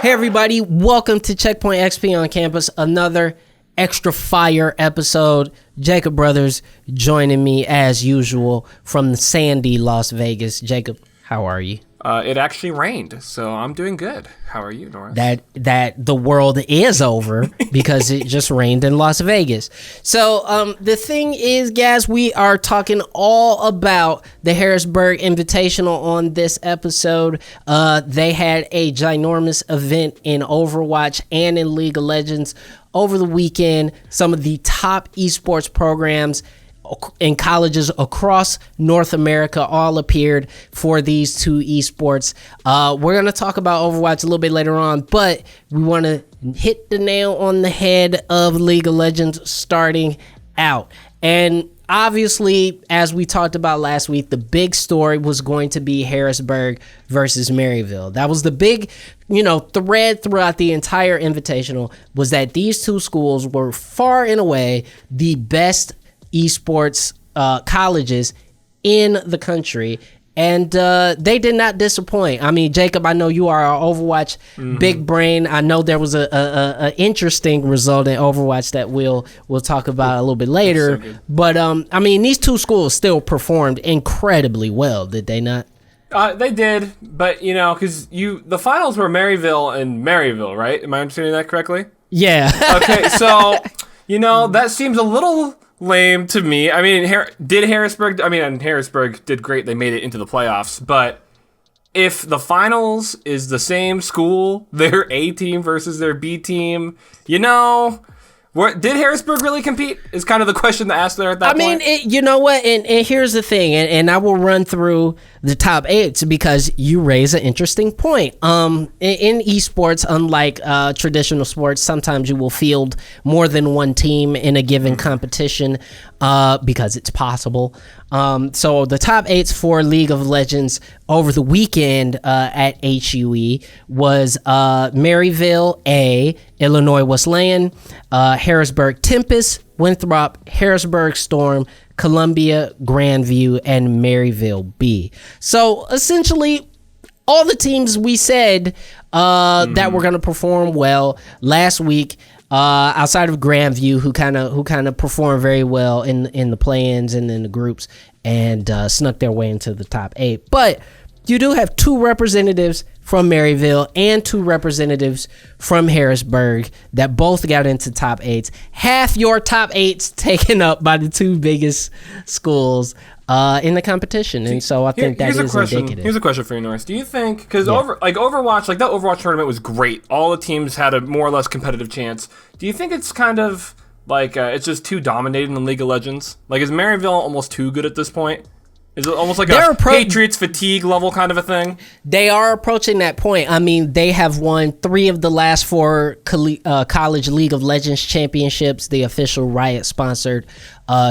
Hey everybody, welcome to Checkpoint XP on campus, another extra fire episode. Jacob Brothers joining me as usual from the sandy Las Vegas. Jacob, how are you? It actually rained, so I'm doing good. How are you, Norris? That the world is over because it just rained in Las Vegas. So the thing is, guys, we are talking all about the Harrisburg Invitational on this episode. They had a ginormous event in Overwatch and in League of Legends over the weekend. Some of the top esports programs in colleges across North America all appeared for these two esports. We're going to talk about Overwatch a little bit later on, but we want to hit the nail on the head of League of Legends starting out. And obviously, as we talked about last week, the big story was going to be Harrisburg versus Maryville. That was the big, thread throughout the entire Invitational, was that these two schools were far and away the best esports colleges in the country, and they did not disappoint. I mean, Jacob, I know you are our Overwatch big brain. I know there was a interesting result in Overwatch that we'll talk about a little bit later. So but I mean, these two schools still performed incredibly well, did they not? They did, but because the finals were Maryville and Maryville, right? Am I understanding that correctly? Yeah. Okay, so that seems a little lame to me. I mean, Harrisburg did great. They made it into the playoffs. But if the finals is the same school, their A team versus their B team, did Harrisburg really compete? Is kind of the question to ask there at that point. I mean, you know what? And here's the thing, and I will run through the top eights because you raise an interesting point. In esports, unlike traditional sports, sometimes you will field more than one team in a given competition because it's possible. So the top eights for League of Legends over the weekend at HUE was Maryville A, Illinois Wesleyan, Harrisburg Tempest, Winthrop, Harrisburg Storm, Columbia, Grandview, and Maryville B. So essentially, all the teams we said that were going to perform well last week, outside of Grandview, who kind of performed very well in the play-ins and in the groups and snuck their way into the top 8. But you do have two representatives from Maryville and two representatives from Harrisburg that both got into top 8s. Half your top 8s taken up by the two biggest schools in the competition, and so I think that is indicative. Here's a question for you, Norris. Do you think, because Overwatch, that Overwatch tournament was great. All the teams had a more or less competitive chance. Do you think it's kind of like it's just too dominated in League of Legends? Like, is Maryville almost too good at this point? Is it almost like a Patriots fatigue level kind of a thing? They are approaching that point. I mean, they have won 3 of the last 4 college League of Legends championships, the official Riot-sponsored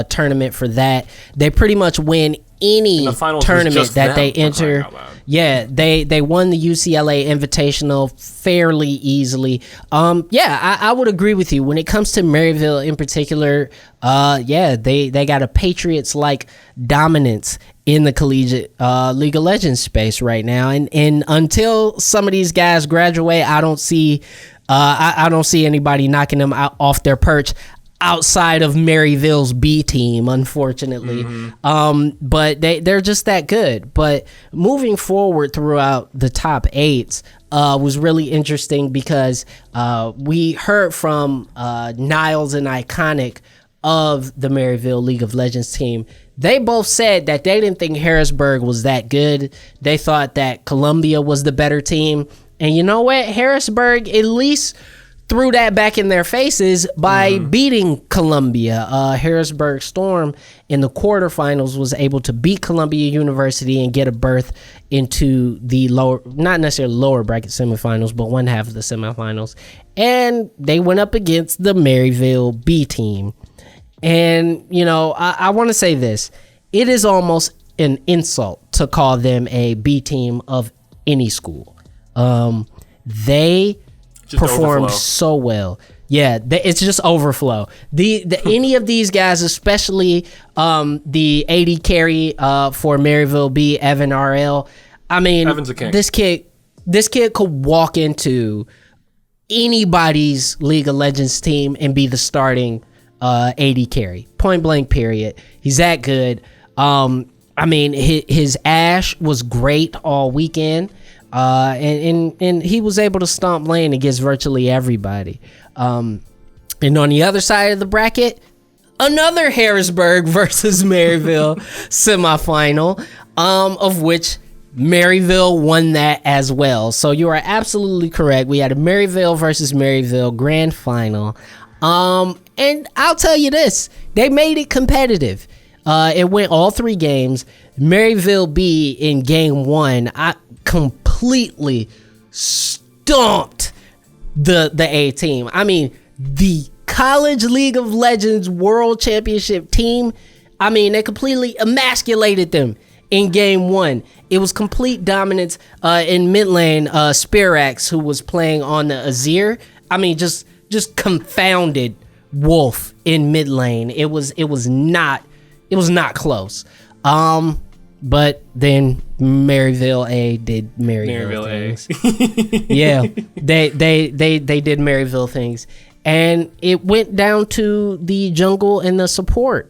tournament for that. They pretty much win any tournament that they enter. Yeah, they won the UCLA Invitational fairly easily. I would agree with you. When it comes to Maryville in particular, they got a Patriots-like dominance in the collegiate League of Legends space right now, and until some of these guys graduate, I don't see anybody knocking them off their perch outside of Maryville's B team, unfortunately. But they're just that good. But moving forward throughout the top 8s was really interesting because we heard from Niles and Iconic of the Maryville League of Legends team. They both said that they didn't think Harrisburg was that good. They thought that Columbia was the better team. And you know what? Harrisburg at least threw that back in their faces by beating Columbia. Harrisburg Storm in the quarterfinals was able to beat Columbia University and get a berth into the lower, not necessarily lower bracket semifinals, but one half of the semifinals. And they went up against the Maryville B team. And, I want to say this. It is almost an insult to call them a B team of any school. They just performed so well. Yeah, it's just overflow. The any of these guys, especially the AD carry for Maryville B, Evan RL. I mean, Evan's a king. This kid this kid could walk into anybody's League of Legends team and be the starting AD carry. Point blank, period. He's that good. I mean, his Ashe was great all weekend. And he was able to stomp lane against virtually everybody. And on the other side of the bracket, another Harrisburg versus Maryville semifinal, of which Maryville won that as well. So you are absolutely correct. We had a Maryville versus Maryville grand final. And I'll tell you this, they made it competitive. It went all 3 games. Maryville B in game 1, I completely stomped the A team. I mean, the College League of Legends World Championship team, I mean, they completely emasculated them in game 1. It was complete dominance in mid lane. Spirax, who was playing on the Azir, I mean, just confounded Wolf in mid lane. It was not close. But then Maryville A did Maryville things. Yeah, they did Maryville things, and it went down to the jungle and the support.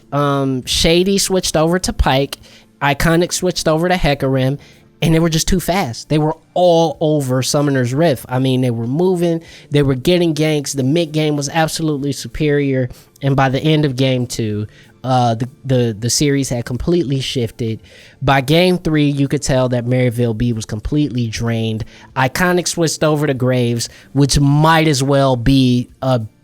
Shady switched over to Pike, Iconic switched over to Hecarim, and they were just too fast. They were all over Summoner's Rift. I mean, they were moving, they were getting ganks. The mid game was absolutely superior, and by the end of game 2, the series had completely shifted. By game 3, you could tell that Maryville B was completely drained. Iconic switched over to Graves, which might as well be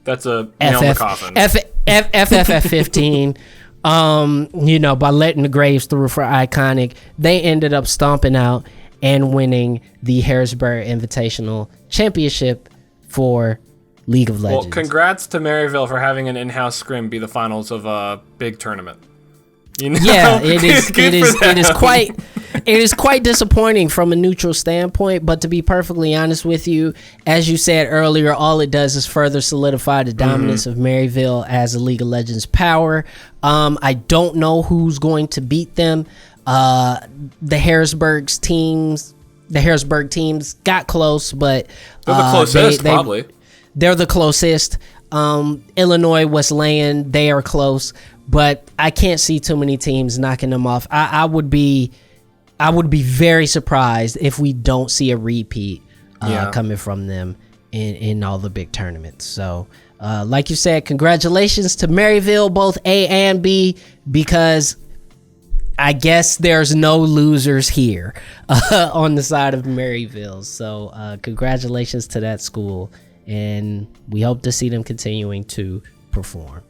that's a nail in the coffin. FFF 15. By letting the Graves through for Iconic, they ended up stomping out and winning the Harrisburg Invitational Championship for League of Legends. Well, congrats to Maryville for having an in-house scrim be the finals of a big tournament. You know? Yeah, it is quite disappointing from a neutral standpoint, but to be perfectly honest with you, as you said earlier, all it does is further solidify the dominance of Maryville as a League of Legends power. I don't know who's going to beat them. The Harrisburg teams got close, but they're the closest, probably. They're the closest. Illinois, Wesleyan, they are close, but I can't see too many teams knocking them off. I would be very surprised if we don't see a repeat coming from them in all the big tournaments. So, like you said, congratulations to Maryville, both A and B, because I guess there's no losers here on the side of Maryville. So, congratulations to that school. And we hope to see them continuing to perform.